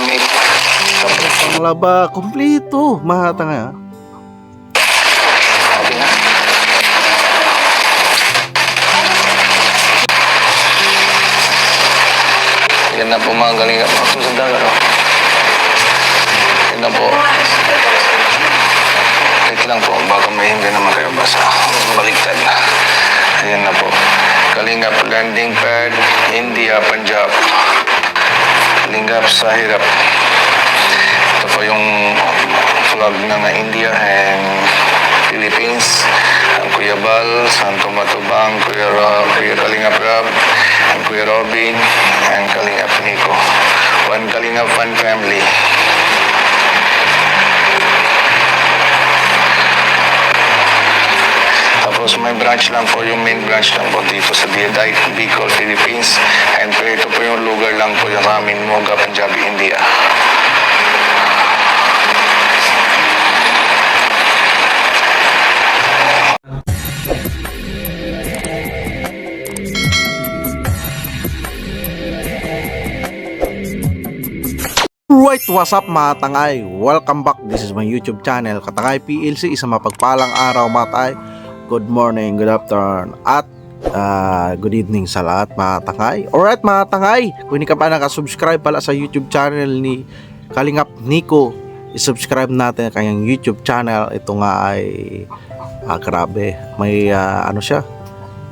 gamit. Ang laba, kompleto. Mahata nga. Okay na. Yan na po mga galing. Susundan ano. Yan na po. Wait lang po. Baka may hindi naman kayo basa. Baliktad na. Ayan na po. Kalingap landing pad, India, Punjab. Kalingap sa hirap. Ito po yung flag ng India and Philippines. Ang Kuya Bal, Santo Matubang, Kuya Kalingap Rab, ang Kuya Robin, and Kalingap Nico. One Kalingap, one family. Tapos may branch lang po, yung main branch lang po dito sa Diadite, Bicol, Philippines. And po ito po yung lugar lang po yung amin, Moga, Punjabi, India. Right, what's up mga tangay? Welcome back. This is my YouTube channel, Katangay PLC. Isang mapagpalang araw mga tangay. Good morning, good afternoon, at good evening sa lahat mga tangay. Alright mga tangay, kung hindi ka pa nakasubscribe pala sa YouTube channel ni Kalingap Nico, isubscribe natin ang kanyang YouTube channel. Ito nga ay grabe, may ano siya,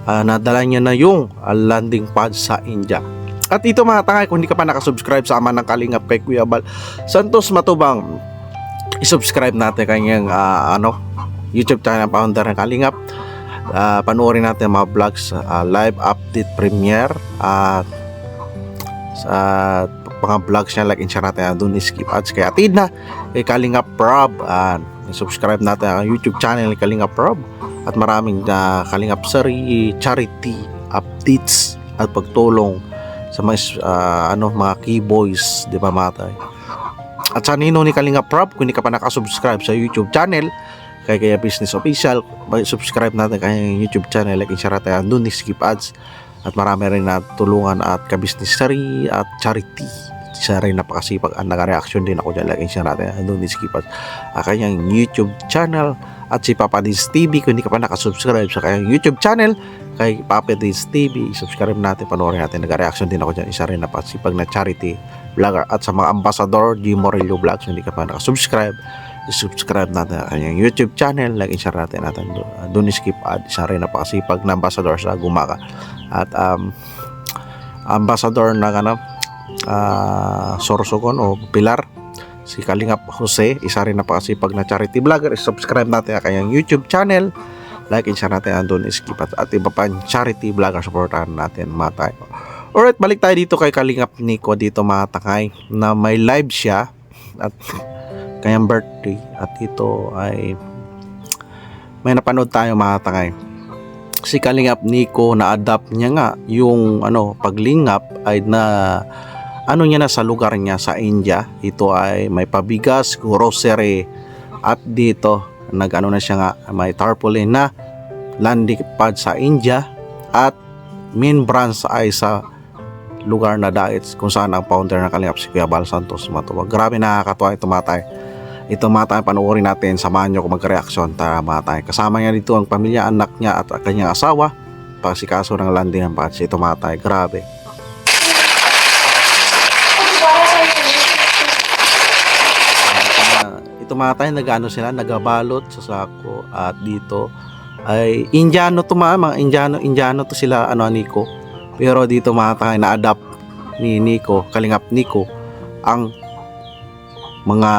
nadala niya na yung landing pad sa India. At ito mga tangay, kung hindi ka pa nakasubscribe sa ama ng Kalingap kay Kuya Bal Santos Matubang, isubscribe natin kanyang YouTube channel, founder ng Kalingap. Panoorin natin mga vlogs, live update premiere, at sa mga vlogs niya, like and share natin. Doon skip ads kay atid na kay Kalingap Rob. Subscribe natin ang YouTube channel ni Kalingap Rob. At maraming Kalingap charity updates at pagtulong sa mga key boys, di ba matay? At sa nino ni Kalingap Rob, kung hindi ka pa nakasubscribe sa YouTube channel kaya Business Official, subscribe natin kanyang YouTube channel, like and share natin. Doon ni skip ads at marami rin na tulungan at ka-business at charity. Isa rin napakasipag ang naka-reaction din ako dyan, like and share natin. Doon ni skip ads kanyang YouTube channel. At si Papa Dins TV, kung hindi ka pa nakasubscribe sa kanyang YouTube channel kay Papa Dins TV, subscribe natin, panoorin natin. Nag-reaction din ako dyan, isa rin napakasipag na charity vlogger. At sa mga ambassador, G. Morillo Vlogs, kung hindi ka pa nakasubscribe, subscribe natin ang kanyang YouTube channel, like and share natin doon skip ad. Isa rin napakasipag na ambassador sa Gumaka. At ambassador ng Sorsogon o Pilar, si Kalingap Jose, isa rin napakasipag na charity vlogger. Subscribe natin ang kanyang YouTube channel, like and share natin doon skip at iba pa charity vlogger, supportahan natin mga tayo. Alright, balik tayo dito kay Kalingap Nico dito mga tangay, na may live siya at kanyang birthday. At ito ay may napanood tayo mga tangay. Si Kalingap Nico, na-adapt niya nga yung paglingap ay na niya na sa lugar niya sa India. Ito ay may pabigas, grocery, at dito na siya nga, may tarpaulin na landing pad sa India, at main branch ay sa lugar na dait kung saan ang founder ng Kalingap si Kuya Bal Santos Matubang. Grabe, nakakatuwa ito matay. Ito matay, panoorin natin, samahan nyo kung magreaksyon. Tara matay, kasama niya dito ang pamilya, anak niya at kanyang asawa, pasikaso ng landing ng pad. Ito matay, grabe. Ito matay, sila, nagabalot sa sako. At dito ay Indiano to mga Indiano to sila, Nico. Pero dito matay, na-adapt ni Nico, Kalingap Nico, ang mga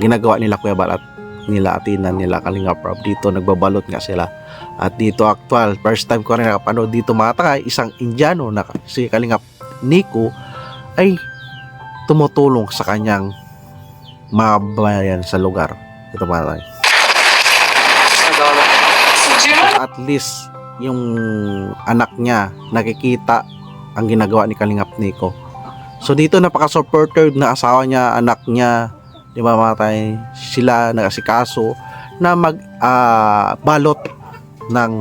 ginagawa nila Kuya Bal at nila atinan nila Kalingap Rob. Dito nagbabalot nga sila. At dito actual, first time ko rin nakapanood dito matay, isang Indiano na si Kalingap Nico ay tumutulong sa kanyang mga bayan sa lugar. Ito matay. At least yung anak niya nakikita ang ginagawa ni Kalingap Nico. So dito napaka-supportive na asawa niya, anak niya, di ba matay, sila nag-asikaso na balot ng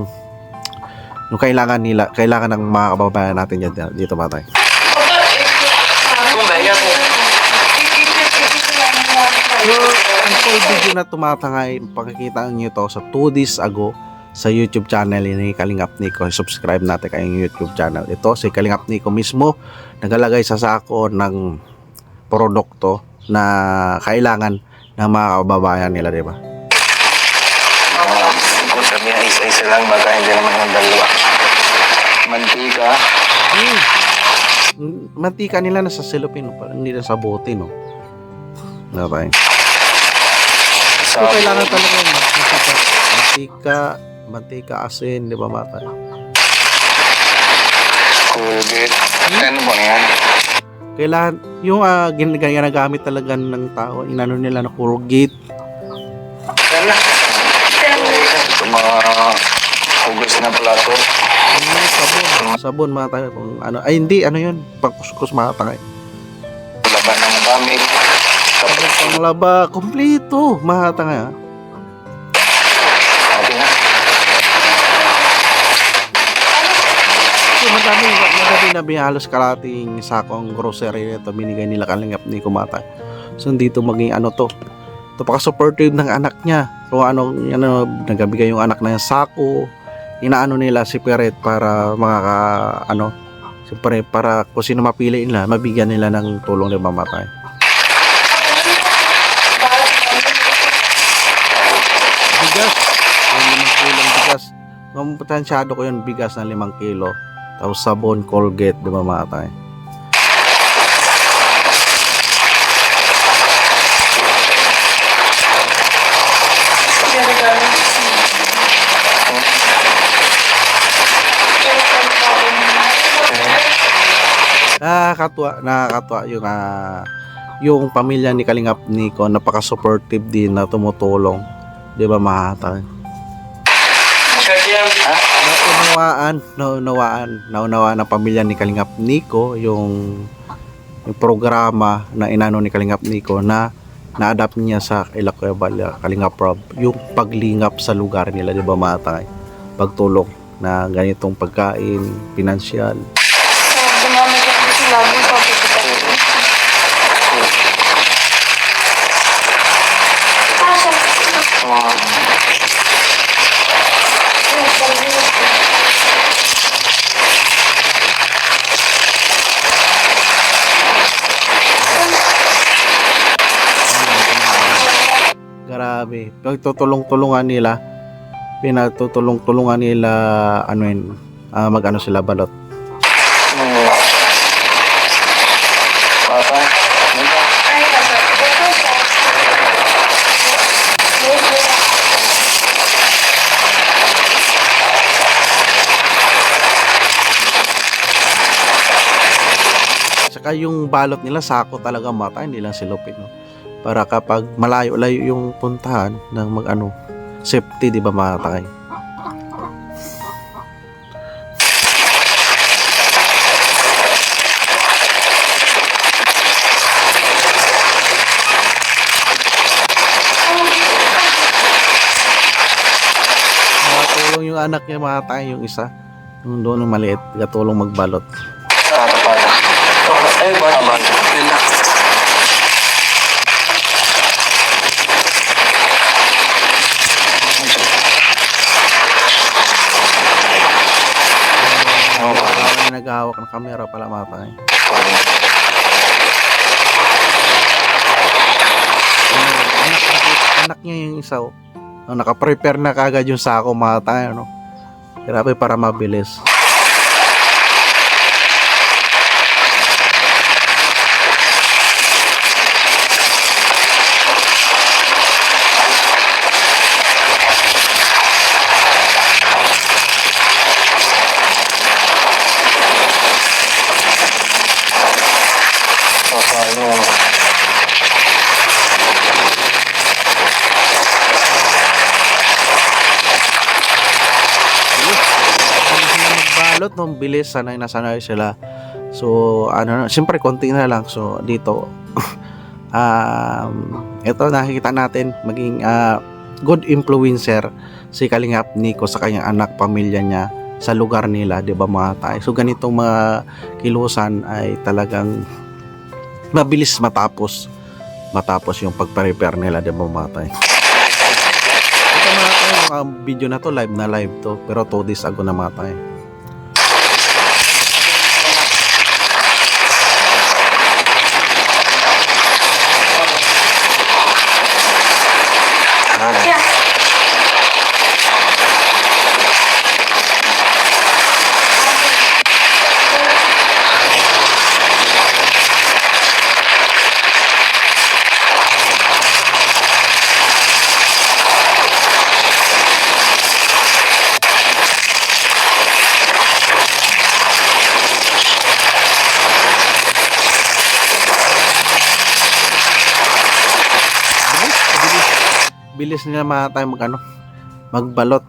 kailangan ng mga kababayan natin dito matay. Ang full video na tumatangay, pakikita nyo to sa 2 days ago sa YouTube channel ni Kalingap Nico. Subscribe natin kayong YouTube channel. Ito si Kalingap Nico mismo nagalagay sa sako ng produkto na kailangan ng mga kababayan nila, di ba? Kung sabihin isa-isa lang, baka hindi naman yung dalawa. Mantika. Mantika nila nasa cellophane, hindi na sa bote, no? Okay. So, kailangan talaga yung mantika, asin, di ba, mata? Colgate. Ano po yan? Kailangan, yung ginagamit talaga ng tao, inano nila na Colgate. Ano? Ito mga hugas na plato. Sabon, mga tayo. Kung ano, ay, hindi, ano yun? Pangkuskus, mga tayo. Laban ng gamit. Sabon panglaba, kompleto, mga tayo. Okay na. So, madami na halos kalating sakong grocery nito binigay nila Kalingap ni Kumata. So, dito maging ano to. Ito supportive ng anak niya. Kung ano, nagabigay yung anak na yung sako. Inaano nila si Peret para siyempre para kung sino mapili nila, mabigyan nila ng tulong na mamatay. Bigas, yung 5 kilong bigas. Mampatansyado ko yun, bigas na 5 kilo. Tapos sabon, Colgate, di ba mga tayo? Nakakatuwa yung pamilya ni Kalingap Nico, napaka-supportive din na tumutulong, di ba mga tayo? Naunawaan ng pamilya ni Kalingap Nico yung programa na inano ni Kalingap Nico na na-adapt niya sa Kalingap Rob, yung paglingap sa lugar nila, di ba mga tayo? Pagtulong na ganitong pagkain, pinansyal. Grabe, pinagtutulong-tulungan nila mag-ano sila balot. Papa, Saka yung balot nila sako talaga mata, hindi lang silupin, no? Para kapag malayo-layo yung puntahan ng safety, di ba mga takay? Nakatulong yung anak niya mga takay, yung isa, yung doon yung maliit, katulong magbalot. ay, bata. Naghahawak ng camera pala mga tayo. Anak niya yung isa, naka-prepare na kagad yung sako mga tayo, no? Grabe, para mabilis. Balot nung bilis, nasanay sila. So siyempre konti na lang. So dito ito nakikita natin maging good influencer si Kalingap Nico sa kanyang anak, pamilya niya sa lugar nila, 'di ba mga tayo? So ganitong mga kilusan ay talagang mabilis matapos matapos yung pagpa-repair nila, di ba mga tay? Ito mga tay, yung video na to live na live to, pero 2 days ago na mga tay. Bilis nila mga tayo magbalot.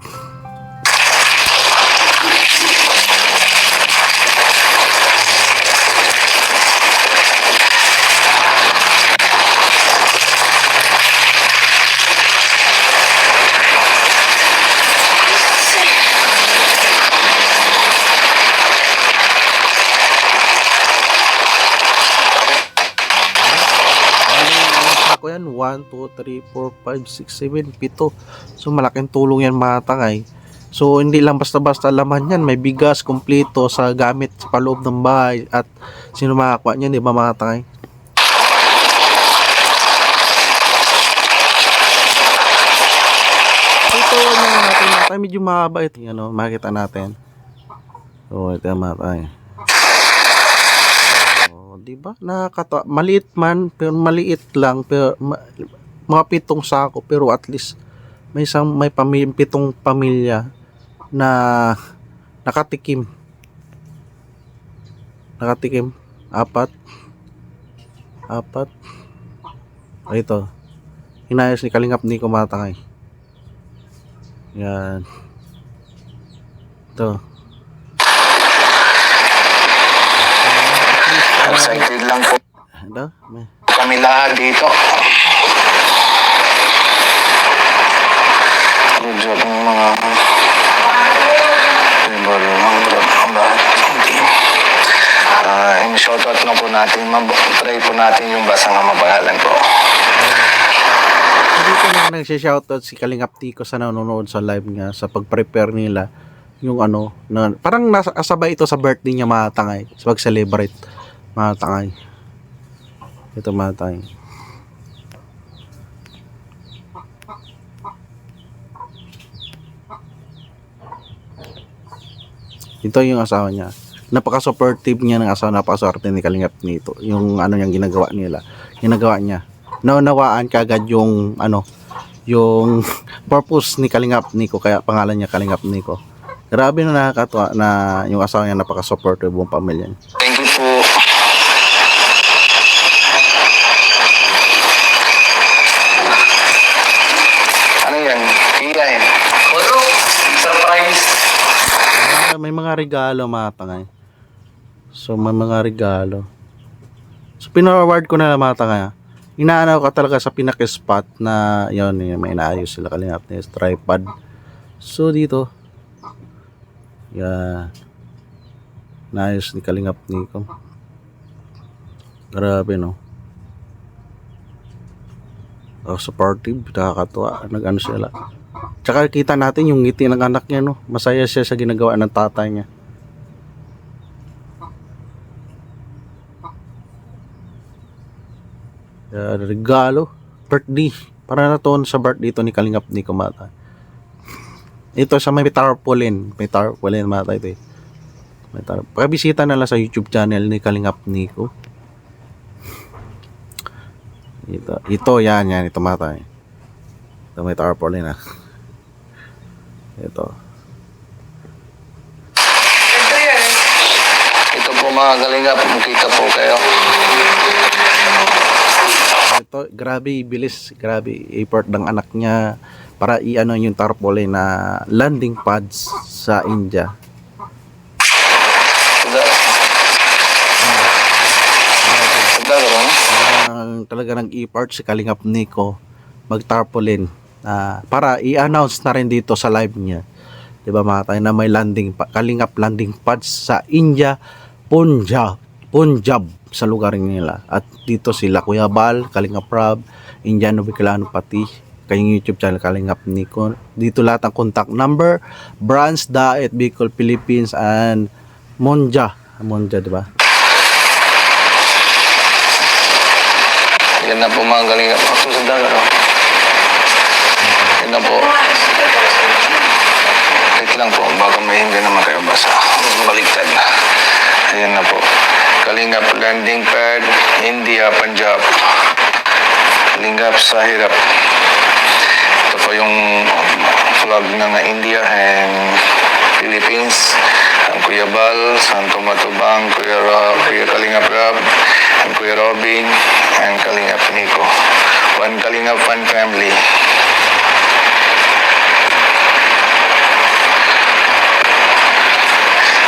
Ko yan 1, 2, 3, 4, 5, 6, 7, 7. So malaking tulong yan mga tangay. So hindi lang basta-basta laman yan, may bigas kompleto sa gamit sa paloob ng bahay at sino makakuha niyan, di ba mga tangay? Ito natin mga tangay, medyo mahaba ito, makita natin. So ito mga tangay. Diba? Nakakatawa. Maliit man, pero maliit lang, pero mga 7 sako, pero at least may 7 pamilya na nakatikim. Nakatikim. 4. Ito. Hinayos ni Kalingap Nico matangay. Yan. Ito. Excited lang po May kami lahat dito. Good job ng mga shoutout na po natin, pray po natin yung basang mabahalan po. dito na nagsishoutout si Kalingap Tico sa nanonood sa live niya sa pag-prepare nila yung na, parang nasabay ito sa birthday niya mga tangay sa pag-celebrate mga tangay. Ito mga tangay. Ito yung asawa niya. Napaka-supportive niya ng asawa, napaka-swerte ni Kalingap nito. Yung yung ginagawa niya. Naunawaan kagad yung yung purpose ni Kalingap Nico, kaya pangalan niya Kalingap Nico. Grabe na nakakatuwa na yung asawa niya napaka-supportive buong pamilya. Thank you po. Ano yan? Iyan. Ano? Surprise. May mga regalo mga tangay. So may mga regalo. So pinaward ko na mga tangay. Inaano ka talaga sa pinaka-spot na yon, may inaayos sila Kalingap na tripod. So dito. Yan. Naayos ni Kalingap Nico. Grabe no. Supportive, nakakatuwa. Nag-ano sila. Tsaka kita natin yung ngiti ng anak niya, no? Masaya siya sa ginagawa ng tatay niya. Regalo, birthday. Para na to sa birthday to ni Kalingap Nico mata. Ito sa may tarpaulin. May tarpaulin mata ito eh. Pakibisita na lang sa YouTube channel ni Kalingap Nico. Ito yan, ito mata eh. Ito may tarpaulin ah. Ito po mga Kalingap, makita po kayo. Ito, grabe bilis, grabe effort ng anak niya para yung tarpaulin na landing pads sa India. Talaga nag-effort si Kalingap Nico mag-tarpaulin para i-announce na rin dito sa live niya. 'Di ba mga tayo na may Kalingap landing pads sa India, Punjab. Punjab sa lugar nila. At dito sila Kuya Bal, Kalingap Rob, Indiano Bicolano pati kayong YouTube channel Kalingap Nico. Dito lahat ang contact number, branch Daet Bicol Philippines and Monja, di ba? Yan na po mga kalingap. Susunod na, ano? Yan na po. Wait lang po, baka may hindi naman kayo basa. Baliktad. Ayan na po. Kalingap landing pad, India, Punjab. Kalingap sa hirap. Ito po yung flag ng India and Philippines. Ang Kuya Bal, Santo Matubang, Kuya Kalingap Rob, ang Kuya Robin, and Kalingap Nico. One Kalingap, one family.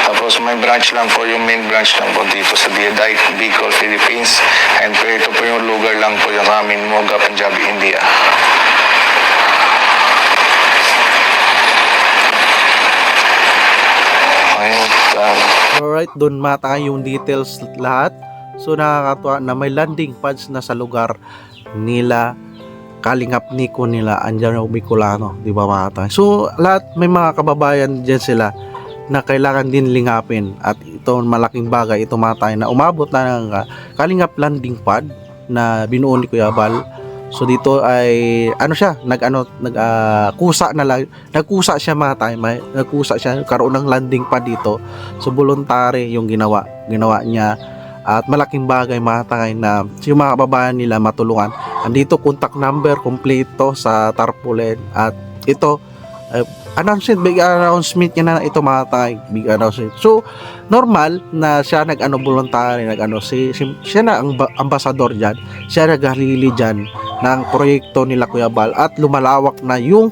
Tapos may branch lang po, yung main branch lang po dito sa Daet Bicol, Philippines. And po ito po yung lugar lang po yung amin, Moga, Punjab, India. Ayun, Alright, doon mata yung details lahat. So nakakatuwa na may landing pads na sa lugar nila Kalingap Nico nila Indiano Bicolano, di ba mata? So lahat may mga kababayan dyan sila na kailangan din lingapin, at ito malaking bagay ito mata na umabot na ng Kalingap landing pad na binuo ni Kuya Bal. So dito ay ano siya, kusa na lang, nagkusa siya mata, nagkusa siya karoon ng landing pad dito. So voluntary yung ginawa niya, at malaking bagay mata na yung mga kababayan nila matulungan. Andito contact number kompleto sa tarpaulin, at ito big announcement niya na ito mata, big announcement. So normal na siya voluntary, siya na ang ambasador diyan, siya naghalili diyan ng proyekto nila Kuya Bal, at lumalawak na yung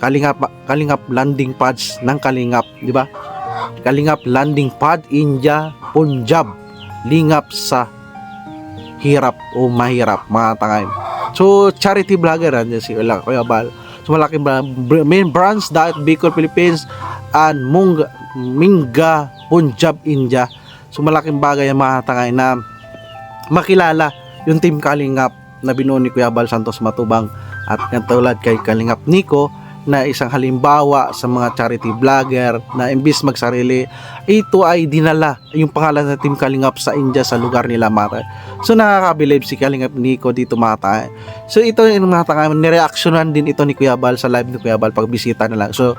Kalingap landing pads ng Kalingap, di ba? Kalingap landing pad India, Punjab, lingap sa hirap o mahirap mga tangay. So charity vlogger si Kuya Bal. So malaking main branch Daet Bicol, Philippines and Minga, Punjab, India. So malaking bagay ang mga tangay na makilala yung team Kalingap na binuo ni Kuya Bal Santos Matubang, at katulad kay Kalingap Nico na isang halimbawa sa mga charity vlogger na imbis magsarili, ito ay dinala yung pangalan ng team Kalingap sa India sa lugar nila mata. So nakakabilib si Kalingap Nico dito mata. So ito yung mata, nireaksyonan din ito ni Kuya Bal sa live ni Kuya Bal pag bisita na lang. So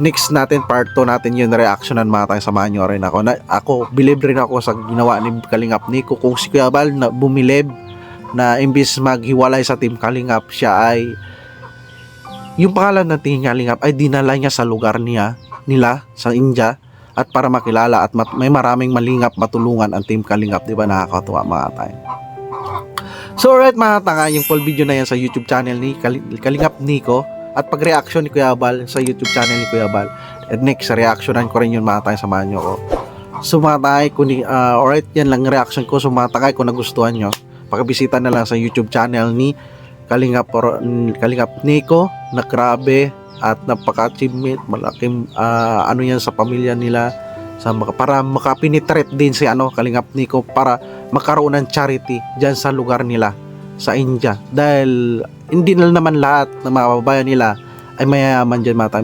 next natin, part 2 natin yun, reaksyonan mata, samahan nyo rin ako. Ako, believe rin ako sa ginawa ni Kalingap Nico. Kung si Kuya Bal na bumilib na imbis maghiwalay sa team Kalingap, siya ay yung pangalan ng team Kalingap ay dinala niya sa lugar nila sa India, at para makilala at may maraming malingap matulungan ang team Kalingap, di ba? Nakakatuwa mga tayo. So alright mga tanga, yung full video na yan sa YouTube channel ni Kalingap Nico, at pag-reaction ni Kuya Bal sa YouTube channel ni Kuya Bal. And next, reactionan ko rin yun mga tayo, samahan nyo ko. So mga tayo, alright, yan lang reaction ko. So mga tayo, kung nagustuhan nyo, pakibisita na lang sa YouTube channel ni Kalingap Nico, na grabe at napaka-achievement, malaking yan sa pamilya nila, para makapenetrate din si Kalingap Nico para magkaroon ng charity dyan sa lugar nila sa India, dahil hindi na naman lahat ng mga kababayan nila ay mayayaman dyan mata.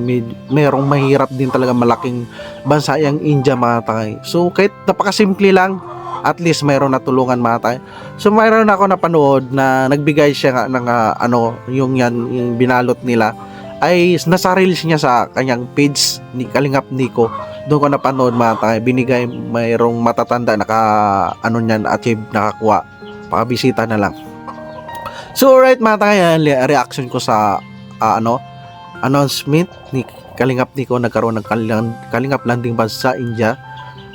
Mayroong mahirap din talaga, malaking bansa yung India mata. So kahit napakasimple lang, at least mayroon natulungan mata. So mayroon ako napanood na nagbigay siya ng yung binalot nila ay nasa reels niya sa kanyang page ni Kalingap Nico. Doon ko napanood mata, binigay, mayroong matatanda achieve, nakakuha. Pakabisita na lang. So alright mata, reaction ko sa announcement ni Kalingap Nico, nagkaroon ng Kalingap landing pad sa India.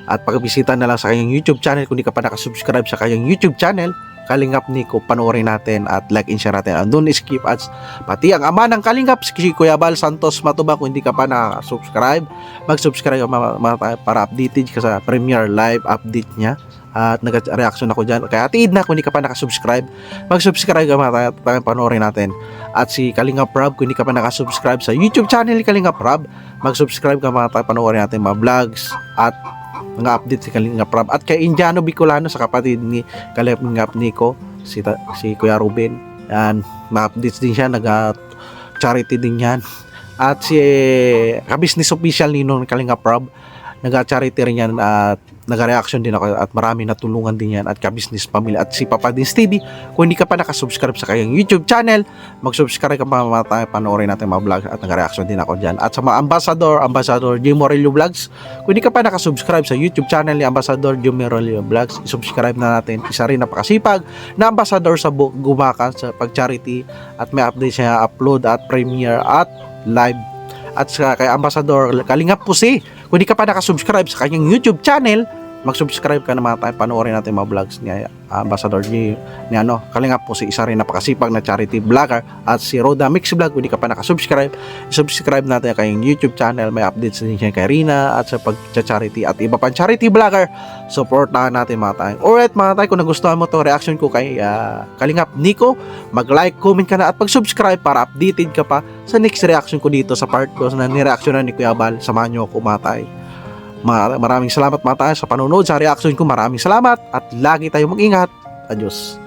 At pag-bisita na lang sa kanyang YouTube channel kung di ka pa nakasubscribe sa kanyang YouTube channel, Kalingap Nico, panoorin natin at like and share natin. Andun skip ads. Pati ang ama ng Kalingap, si Kuya Bal Santos Matubang, kung hindi ka pa nakasubscribe, mag-subscribe para updated ka sa premiere live update niya. At nag-reaction ako dyan. Kaya tiid na, kung hindi ka pa nakasubscribe, mag-subscribe ka mga panoorin natin. At si Kalingap Rob, kung hindi ka pa nakasubscribe sa YouTube channel ni Kalingap Rob, mag-subscribe ka mga panoorin natin mga vlogs at mga update si Kalingap Rab at kay Indiano Bicolano sa kapatid ni Kalingap Nico si Kuya Ruben. Yan, ma-updates din siya, nag-charity din yan. At si ka-business official ni Nung Kalingap Rab, nag-charity rin yan at nag-reaction din ako at marami natulungan din yan at ka-business family at si Papa Dins TV. Kung hindi ka pa nakasubscribe sa kanyang YouTube channel, mag-subscribe ka pa, panoorin natin mga vlog at nag-reaction din ako dyan. At sa mga Ambassador Jim Morello Vlogs, kung hindi ka pa nakasubscribe sa YouTube channel ni Ambassador Jim Morello Vlogs, subscribe na natin. Isa rin napakasipag na ambassador sa Gumakan sa pag-charity at may update siya, upload at premiere at live. At sa kay Ambassador Kalingap Pusi, kung di ka pa nakasubscribe sa kanyang YouTube channel, mag-subscribe ka naman tayo, panoorin natin mga vlogs ni Ambassador ni Kalingap Pusi, isa rin napakasipag na charity vlogger. At si Roda Mix Vlog, kung di ka pa nakasubscribe, subscribe natin ang kanyang YouTube channel, may updates din siya kay Rina at sa pag-charity at iba pang charity vlogger. Supportahan natin mga tayo. Alright mga tayo, kung nagustuhan mo to reaction ko kay Kalingap Nico, mag-like, comment ka na at pag-subscribe para updated ka pa sa next reaction ko dito sa part 2 na nireaction ni Kuya Bal. Samahan nyo ako mga tayo. Maraming salamat mga tayo sa panonood sa reaction ko. Maraming salamat at lagi tayong mag-ingat. Adios.